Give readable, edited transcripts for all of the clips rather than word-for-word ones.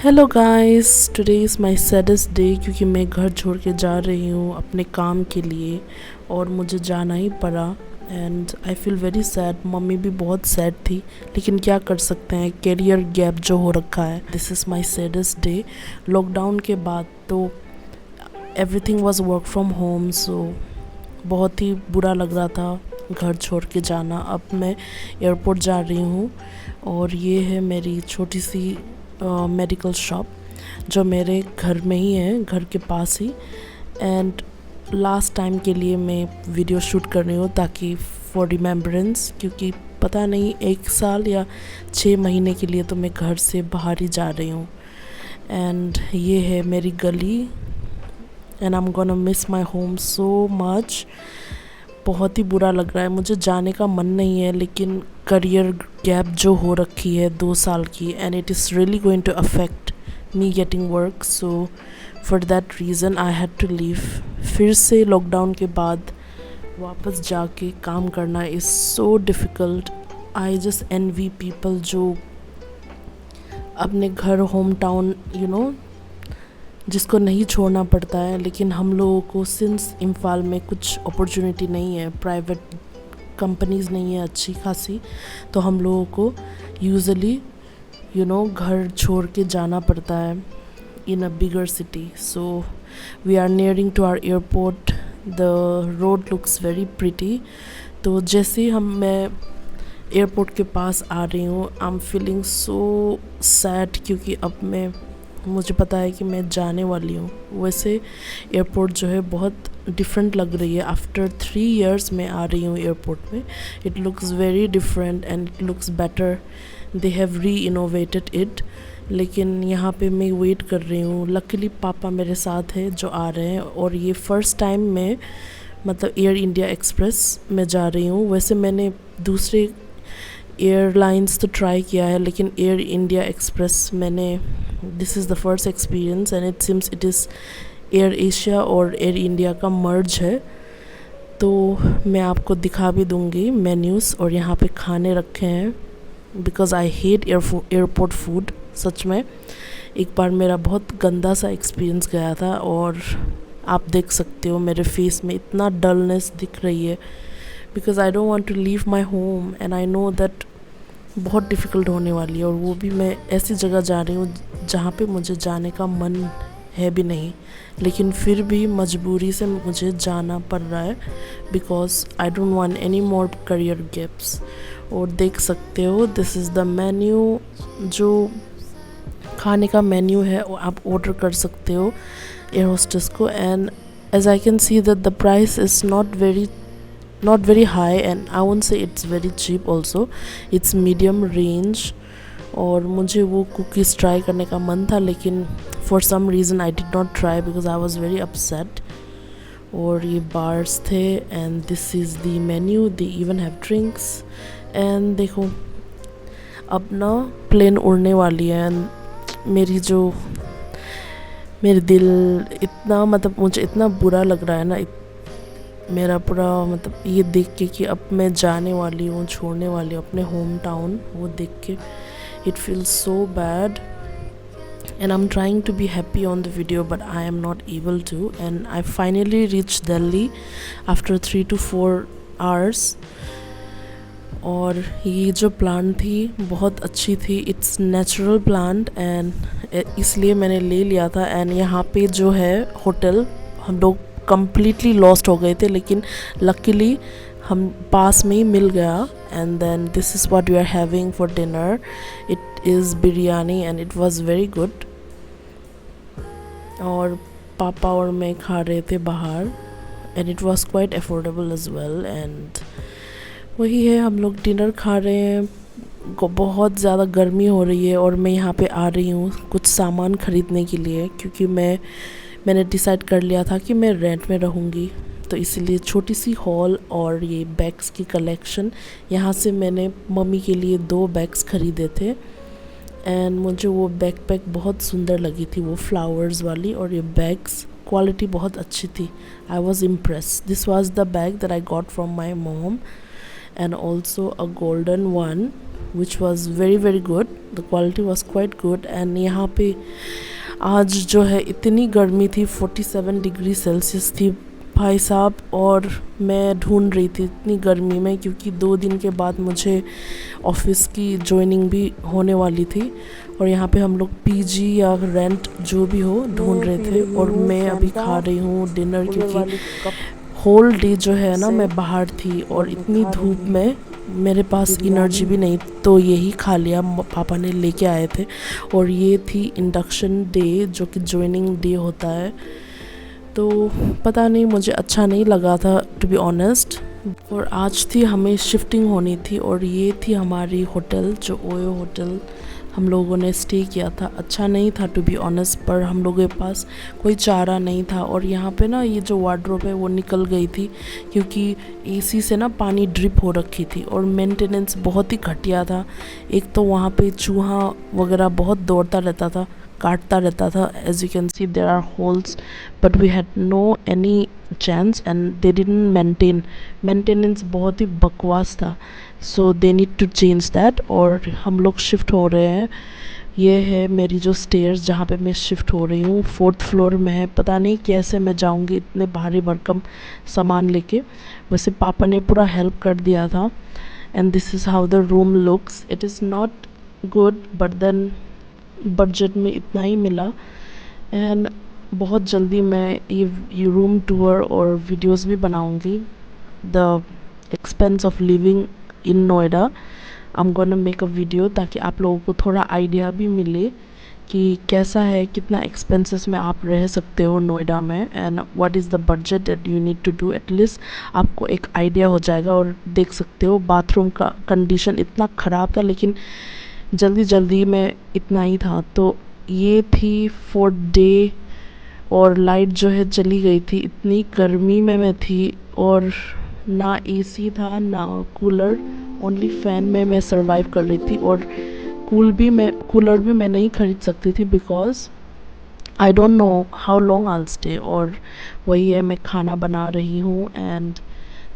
Hello guys, today is my saddest day क्योंकि मैं घर छोड़ के जा रही हूँ अपने काम के लिए और मुझे जाना ही पड़ा। And I feel very sad. Mummy भी बहुत सैड थी, लेकिन क्या कर सकते हैं, कैरियर गैप जो हो रखा है। This is my saddest day. Lockdown के बाद तो everything was work from home, so बहुत ही बुरा लग रहा था घर छोड़ के जाना। अब मैं एयरपोर्ट जा रही हूँ और ये है मेरी छोटी सी मेडिकल शॉप जो मेरे घर में ही है, घर के पास ही। एंड लास्ट टाइम के लिए मैं वीडियो शूट कर रही हूँ ताकि फॉर रिमेम्बरेंस, क्योंकि पता नहीं 1 साल या 6 महीने के लिए तो मैं घर से बाहर ही जा रही हूँ। एंड ये है मेरी गली and I am gonna miss my home so much. बहुत ही बुरा लग रहा है, मुझे जाने का मन नहीं है, लेकिन करियर गैप जो हो रखी है 2 साल की, and it is really going to affect me getting work. So for that reason I had to leave. फिर से लॉकडाउन के बाद वापस जाके काम करना is so difficult. I just envy people जो अपने घर, होम टाउन, जिसको नहीं छोड़ना पड़ता है। लेकिन हम लोगों को सिंस इम्फाल में कुछ अपॉर्चुनिटी नहीं है, प्राइवेट कंपनीज़ नहीं है अच्छी खासी, तो हम लोगों को यूजुअली घर छोड़ के जाना पड़ता है in a bigger city. So we are nearing to our airport. The road looks very pretty. तो जैसे मैं एयरपोर्ट के पास आ रही हूँ, I am feeling so sad क्योंकि अब मुझे पता है कि मैं जाने वाली हूँ। वैसे एयरपोर्ट जो है बहुत डिफरेंट लग रही है। आफ्टर 3 years मैं आ रही हूँ एयरपोर्ट में। It looks very different and it looks better. They have री इनोवेटेड इट। लेकिन यहाँ पे मैं वेट कर रही हूँ। लकीली पापा मेरे साथ है जो आ रहे हैं, और ये फ़र्स्ट टाइम मैं एयर इंडिया एक्सप्रेस में जा रही हूँ। वैसे मैंने दूसरे एयरलाइंस तो ट्राई किया है, लेकिन air India express this is the first experience and it seems it is air Asia और एयर इंडिया का मर्ज है। तो मैं आपको दिखा भी दूँगी मेन्यूज़, और यहाँ पे खाने रखे हैं because I hate airport food. सच में एक बार मेरा बहुत गंदा सा एक्सपीरियंस गया था, और आप देख सकते हो मेरे फेस में इतना डलनेस दिख रही है because I don't want to leave my home and I know that बहुत डिफ़िकल्ट होने वाली है। और वो भी मैं ऐसी जगह जा रही हूँ जहाँ पे मुझे जाने का मन है भी नहीं, लेकिन फिर भी मजबूरी से मुझे जाना पड़ रहा है because I don't want any more career gaps. और देख सकते हो दिस इज़ द मेन्यू। जो खाने का मेन्यू है वो आप ऑर्डर कर सकते हो एयर होस्टेस को। And as I can see that the price is not very high, and I won't say it's very cheap also. It's medium range। और मुझे वो कुकीज़ ट्राई करने का मन था, लेकिन for some reason I did not try because I was very upset। और ये बार्स थे and this is the menu। they even have drinks। and देखो अब ना प्लेन उड़ने वाली है, and मेरे दिल इतना मुझे इतना बुरा लग रहा है ना, मेरा पूरा ये देख के कि अब मैं जाने वाली हूँ, छोड़ने वाली हूँ अपने होम टाउन। वो देख के it feels so bad and I am trying to be happy on the video but I am not able to. And I finally reach Delhi after 3 to 4 hours। और ये जो प्लांट थी बहुत अच्छी थी। इट्स नेचुरल प्लांट एंड इसलिए मैंने ले लिया था। एंड यहाँ पे जो है होटल, हम लोग कम्प्लीटली लॉस्ट हो गए थे, लेकिन लकीली हम पास में ही मिल गया। And then this is what we are having for dinner. It is biryani and it was very good. और पापा और मैं खा रहे थे बाहर and it was quite affordable as well. And वही है, हम लोग डिनर खा रहे हैं। बहुत ज़्यादा गर्मी हो रही है और मैं यहाँ पे आ रही हूँ कुछ सामान ख़रीदने के लिए, क्योंकि मैंने डिसाइड कर लिया था कि मैं रेंट में रहूँगी। तो इसीलिए छोटी सी हॉल और ये बैग्स की कलेक्शन, यहाँ से मैंने मम्मी के लिए 2 बैग्स ख़रीदे थे। एंड मुझे वो बैकपैक बहुत सुंदर लगी थी, वो फ्लावर्स वाली, और ये बैग्स क्वालिटी बहुत अच्छी थी। I was impress. This was the bag that I got from my mom and also a golden one. Which was very very good, the quality was quite good. And यहाँ पे आज जो है इतनी गर्मी थी, 47 डिग्री सेल्सियस थी भाई साहब, और मैं ढूंढ रही थी इतनी गर्मी में, क्योंकि 2 दिन के बाद मुझे ऑफिस की ज्वाइनिंग भी होने वाली थी। और यहाँ पे हम लोग पीजी या रेंट जो भी हो ढूंढ रहे थे। और मैं अभी खा रही हूँ डिनर, क्योंकि होल डे जो है ना मैं बाहर थी और इतनी धूप में मेरे पास एनर्जी भी नहीं, तो यही खा लिया, पापा ने लेके आए थे। और ये थी इंडक्शन डे, जो कि ज्वाइनिंग डे होता है। तो पता नहीं, मुझे अच्छा नहीं लगा था टू बी ऑनेस्ट। और आज थी हमें शिफ्टिंग होनी थी, और ये थी हमारी होटल, जो ओयो होटल हम लोगों ने स्टे किया था। अच्छा नहीं था टू बी ऑनेस्ट, पर हम लोगों के पास कोई चारा नहीं था। और यहाँ पे ना ये जो वार्डरोब है वो निकल गई थी, क्योंकि एसी से ना पानी ड्रिप हो रखी थी, और मेंटेनेंस बहुत ही घटिया था। एक तो वहाँ पे चूहा वगैरह बहुत दौड़ता रहता था, काटता रहता था। As you can see there are holes, but we had no any chance and they didn't maintenance बहुत ही बकवास था। सो दे नीड टू चेंज दैट। और हम लोग शिफ्ट हो रहे हैं। ये है मेरी जो स्टेयर्स जहाँ पे मैं शिफ्ट हो रही हूँ, 4th फ्लोर में है। पता नहीं कैसे मैं जाऊँगी इतने भारी भरकम सामान लेके। वैसे पापा ने पूरा हेल्प कर दिया था। And this is how the room looks. It is not good, but then budget में इतना ही मिला। एंड बहुत जल्दी मैं ये रूम टूर और वीडियोस भी बनाऊंगी। The expense of living in Noida, I am gonna make a video, ताकि आप लोगों को थोड़ा आइडिया भी मिले कि कैसा है, कितना एक्सपेंसेस में आप रह सकते हो नोएडा में, and what is the budget that you need to do. At least आपको एक आइडिया हो जाएगा। और देख सकते हो बाथरूम का कंडीशन इतना ख़राब था, लेकिन जल्दी जल्दी में इतना ही था। तो ये थी 4th डे, और लाइट जो है चली गई थी। इतनी गर्मी में मैं थी, और ना एसी था ना कूलर, ओनली फ़ैन में मैं सरवाइव कर रही थी। और कूलर भी मैं नहीं खरीद सकती थी, because I don't know how long I will stay. और वही है, मैं खाना बना रही हूँ, and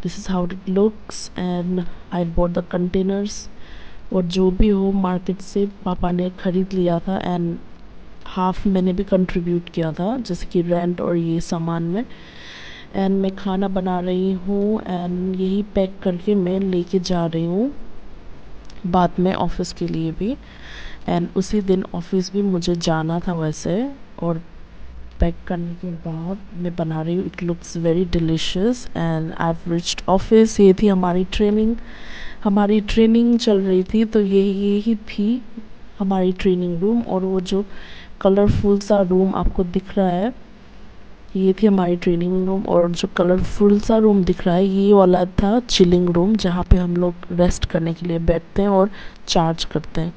this is how it looks. And I bought the containers, और जो भी हो मार्केट से पापा ने ख़रीद लिया था, एंड हाफ मैंने भी कंट्रीब्यूट किया था, जैसे कि रेंट और ये सामान में। एंड मैं खाना बना रही हूँ, एंड यही पैक करके मैं लेके जा रही हूँ बाद में ऑफिस के लिए भी। एंड उसी दिन ऑफिस भी मुझे जाना था वैसे। और पैक करने के बाद मैं बना रही हूँ। It looks very delicious, and I have reached office. ये थी हमारी ट्रेनिंग चल रही थी, तो यही थी हमारी ट्रेनिंग रूम। और वो जो कलरफुल सा रूम आपको दिख रहा है, ये थी हमारी ट्रेनिंग रूम। और जो कलरफुल सा रूम दिख रहा है, ये वाला था चिलिंग रूम, जहाँ पे हम लोग रेस्ट करने के लिए बैठते हैं और चार्ज करते हैं।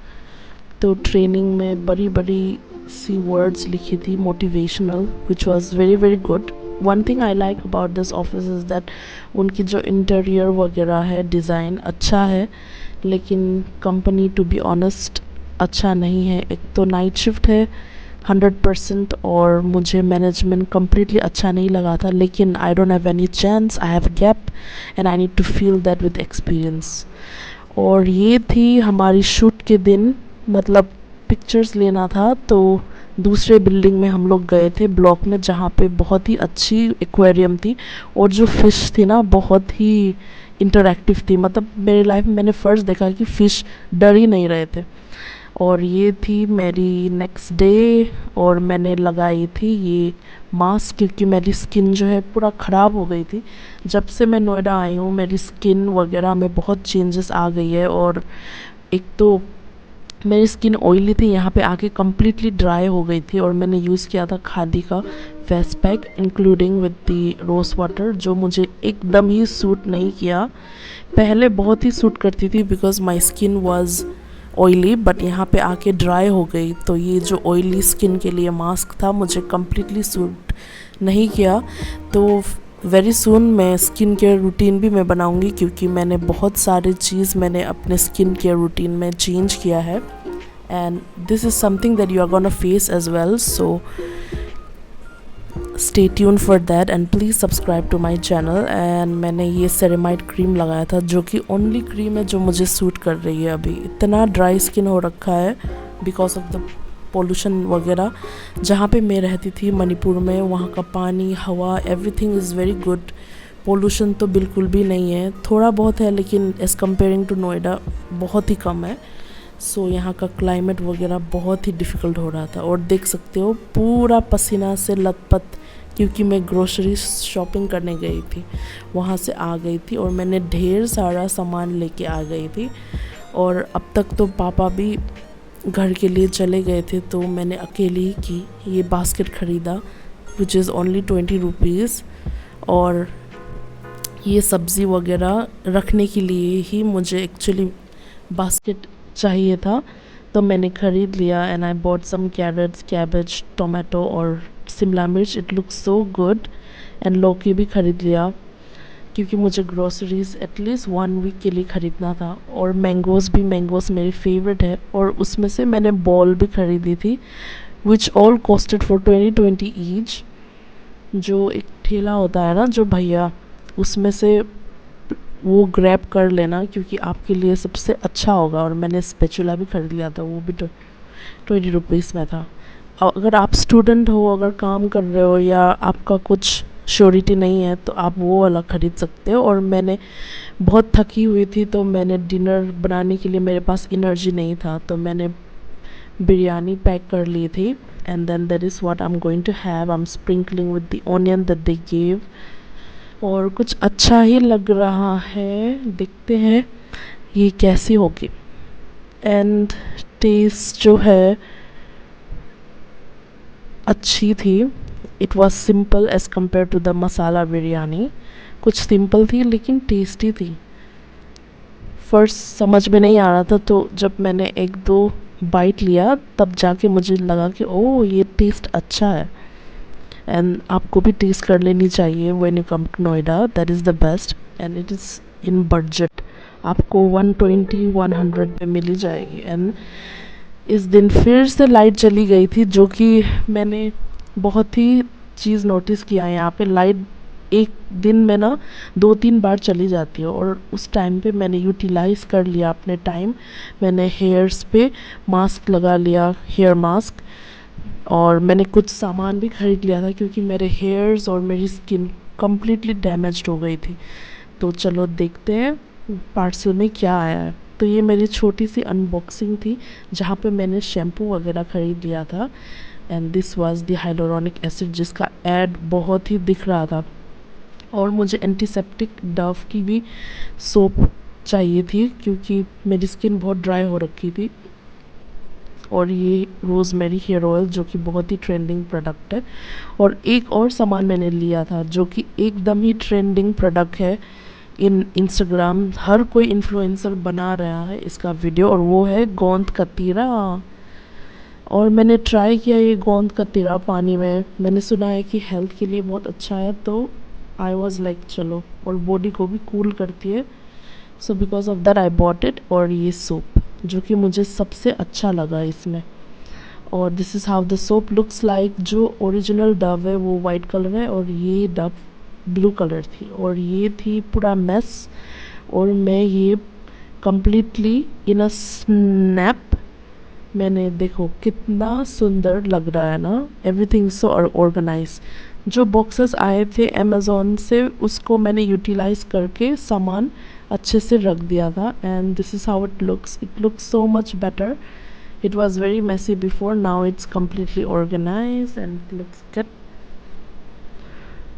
तो ट्रेनिंग में बड़ी बड़ी सी वर्ड्स लिखी थी, motivational, which was very very good. One thing I like about this office is that उनकी जो इंटीरियर वगैरह है, डिज़ाइन अच्छा है, लेकिन कंपनी टू बी ऑनेस्ट अच्छा नहीं है। एक तो नाइट शिफ्ट है 100%, और मुझे मैनेजमेंट कम्प्लीटली अच्छा नहीं लगा था। लेकिन I don't have any chance, I have gap, and I need to feel that with experience. और ये थी हमारी शूट के दिन, मतलब पिक्चर्स लेना था। तो दूसरे बिल्डिंग में हम लोग गए थे, ब्लॉक में, जहाँ पे बहुत ही अच्छी एक्वेरियम थी, और जो फ़िश थी ना बहुत ही इंटरैक्टिव थी। मतलब मेरी लाइफ में मैंने फ़र्स्ट देखा कि फ़िश डर ही नहीं रहे थे। और ये थी मेरी नेक्स्ट डे, और मैंने लगाई थी ये मास्क, क्योंकि मेरी स्किन जो है पूरा ख़राब हो गई थी। जब से मैं नोएडा आई हूँ, मेरी स्किन वगैरह में बहुत चेंजेस आ गई है। और एक तो मेरी स्किन ऑयली थी, यहाँ पे आके कम्प्लीटली ड्राई हो गई थी। और मैंने यूज़ किया था खादी का face pack including with the rose water, जो मुझे एकदम ही सूट नहीं किया। पहले बहुत ही सूट करती थी, because my skin was oily, but यहाँ पे आके ड्राई हो गई। तो ये जो ऑयली स्किन के लिए मास्क था, मुझे कम्प्लीटली सूट नहीं किया। तो वेरी सून मैं स्किन केयर रूटीन भी मैं बनाऊंगी, क्योंकि मैंने बहुत सारी चीज़ मैंने अपने स्किन केयर रूटीन में चेंज किया है, and this is something that you are gonna face as well. So stay tune for that and please subscribe to my channel. And मैंने ये सेरेमाइड क्रीम लगाया था जो कि ओनली क्रीम है जो मुझे सूट कर रही है। अभी इतना ड्राई स्किन हो रखा है बिकॉज ऑफ द पोल्यूशन वगैरह। जहाँ पे मैं रहती थी मणिपुर में, वहाँ का पानी, हवा, everything is very good. Pollution तो बिल्कुल भी नहीं है, थोड़ा बहुत है लेकिन एज़ कम्पेयरिंग टू नोएडा बहुत ही कम है। सो यहाँ का क्लाइमेट वगैरह बहुत ही डिफ़िकल्ट हो रहा था। और देख सकते हो पूरा पसीना से लथपथ, क्योंकि मैं ग्रोसरी शॉपिंग करने गई थी, वहाँ से आ गई थी और मैंने ढेर सारा सामान लेके आ गई थी। और अब तक तो पापा भी घर के लिए चले गए थे, तो मैंने अकेली ही की ये बास्केट ख़रीदा विच इज़ ओनली 20 रुपीज़। और ये सब्ज़ी वगैरह रखने के लिए ही मुझे एक्चुअली बास्केट चाहिए था, तो मैंने ख़रीद लिया। And I bought some carrots, cabbage, tomato और शिमला मिर्च। It looks so good. And लौकी भी ख़रीद लिया क्योंकि मुझे ग्रोसरीज एटलीस्ट 1 वीक के लिए ख़रीदना था। और मैंगोज़ भी, मैंगोज़ मेरी फेवरेट है, और उसमें से मैंने बॉल भी ख़रीदी थी which all costed for 20 each. जो एक ठेला होता है ना जो भैया, उसमें से वो ग्रैब कर लेना क्योंकि आपके लिए सबसे अच्छा होगा। और मैंने स्पैचुला भी ख़रीद लिया था, वो भी 20 रुपीज़ में था। अगर आप स्टूडेंट हो, अगर काम कर रहे हो या आपका कुछ श्योरिटी नहीं है, तो आप वो वाला ख़रीद सकते हो। और मैंने बहुत थकी हुई थी, तो मैंने डिनर बनाने के लिए मेरे पास एनर्जी नहीं था, तो मैंने बिरयानी पैक कर ली थी। And then that is what I am going to have. I am sprinkling with the onion that they give. और कुछ अच्छा ही लग रहा है, देखते हैं ये कैसी होगी। एंड टेस्ट जो है अच्छी थी। It was simple as compare to the masala biryani. कुछ सिंपल थी लेकिन टेस्टी थी। फर्स्ट समझ में नहीं आ रहा था, तो जब मैंने एक दो बाइट लिया तब जाके मुझे लगा कि ओह ये टेस्ट अच्छा है। एंड आपको भी टेस्ट कर लेनी चाहिए when you come to Noida, that is the best. And it is in budget, आपको 120-100 में मिल ही जाएगी। एंड इस दिन फिर से लाइट चली गई थी, जो कि मैंने बहुत ही चीज़ नोटिस किया है यहाँ पे। लाइट एक दिन में ना 2-3 बार चली जाती है, और उस टाइम पे मैंने यूटिलाइज़ कर लिया अपने टाइम। मैंने हेयर्स पे मास्क लगा लिया, हेयर मास्क। और मैंने कुछ सामान भी ख़रीद लिया था क्योंकि मेरे हेयर्स और मेरी स्किन कम्प्लीटली डैमेज्ड हो गई थी। तो चलो देखते हैं पार्सल में क्या आया है। तो ये मेरी छोटी सी अनबॉक्सिंग थी जहाँ पे मैंने शैम्पू वगैरह ख़रीद लिया था। And this was the hyaluronic acid जिसका ऐड बहुत ही दिख रहा था। और मुझे एंटीसेप्टिक डव की भी सोप चाहिए थी क्योंकि मेरी स्किन बहुत ड्राई हो रखी थी। और ये रोज़मेरी हेयर ऑयल जो कि बहुत ही ट्रेंडिंग प्रोडक्ट है। और एक और सामान मैंने लिया था जो कि एकदम ही ट्रेंडिंग प्रोडक्ट है इन इंस्टाग्राम। हर कोई इन्फ्लुएंसर बना रहा है इसका वीडियो, और वो है गोंद कतीरा। और मैंने ट्राई किया ये गोंद कतीरा पानी में। मैंने सुना है कि हेल्थ के लिए बहुत अच्छा है, तो आई वॉज लाइक चलो, और बॉडी को भी कूल करती है। So because of that I bought it. और ये सोप जो कि मुझे सबसे अच्छा लगा इसमें। और this is how the soap looks like. जो ओरिजिनल डव है वो वाइट कलर है, और ये डव ब्लू कलर थी। और ये थी पूरा मेस। और मैं ये कम्प्लीटली इन अ स्नैप, मैंने देखो कितना सुंदर लग रहा है ना, एवरीथिंग सो ऑर्गेनाइज। जो बॉक्सेस आए थे अमेज़ोन से, उसको मैंने यूटिलाइज़ करके सामान अच्छे से रख दिया था। And this is how it looks so much better. It was very messy before, now it's completely organize and looks good.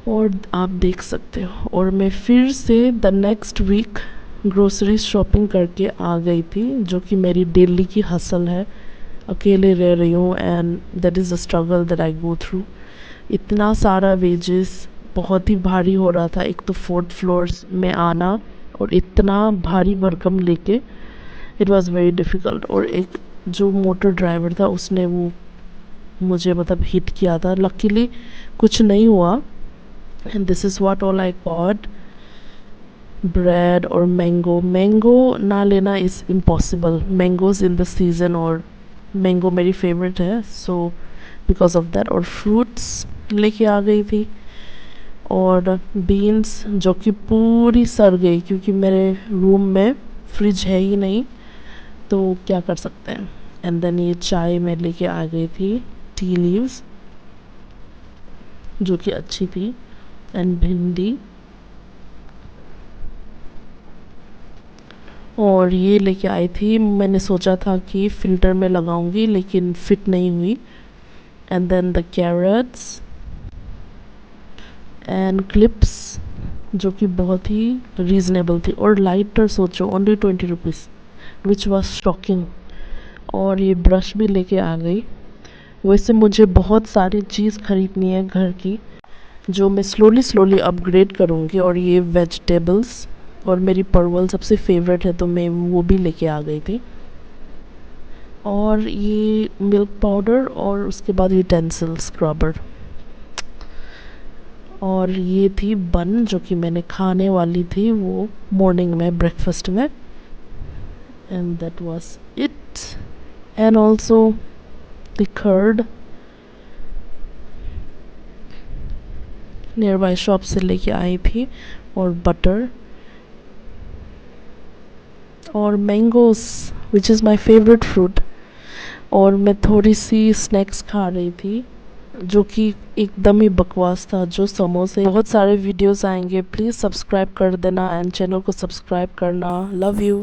और आप देख सकते हो, और मैं फिर से the next week grocery shopping करके आ गई थी, जो कि मेरी डेली की हसल है। अकेले रह रही हूँ and that is the struggle that I go through. इतना सारा वेजेस बहुत ही भारी हो रहा था। एक तो 4th फ्लोर्स में आना और इतना भारी भरकम लेके, इट वाज वेरी डिफ़िकल्ट। और एक जो मोटर ड्राइवर था उसने वो मुझे मतलब हिट किया था। लकीली कुछ नहीं हुआ। And this is what all I got. Bread और मैंगो। मैंगो ना लेना is impossible, mangoes in the season, और मैंगो मेरी फेवरेट है, सो बिकॉज ऑफ दैट। और फ्रूट्स लेके आ गई थी, और बीन्स जो कि पूरी सड़ गई क्योंकि मेरे रूम में फ्रिज है ही नहीं, तो क्या कर सकते हैं। एंड देन ये चाय मैं लेके आ गई थी, टी लीव्स जो कि अच्छी थी, एंड भिंडी, और ये लेके आई थी। मैंने सोचा था कि फ़िल्टर में लगाऊंगी लेकिन फिट नहीं हुई। And then the carrots and clips जो कि बहुत ही रीज़नेबल थी, और लाइटर सोचो only 20 rupees, which was shocking. और ये ब्रश भी लेके आ गई। वैसे मुझे बहुत सारी चीज़ खरीदनी है घर की, जो मैं स्लोली अपग्रेड करूँगी। और ये वेजिटेबल्स, और मेरी परवल सबसे फेवरेट है तो मैं वो भी लेके आ गई थी। और ये मिल्क पाउडर, और उसके बाद यूटेंसिल स्क्रबर, और ये थी बन जो कि मैंने खाने वाली थी वो मॉर्निंग में ब्रेकफास्ट में। And that was it. And also the curd nearby shop से लेके आई थी, और बटर, और mangoes which is my favourite fruit. और मैं थोड़ी सी स्नैक्स खा रही थी जो कि एकदम ही बकवास था, जो समोसे। बहुत सारे वीडियोस आएंगे, प्लीज़ सब्सक्राइब कर देना एंड चैनल को सब्सक्राइब करना। Love you.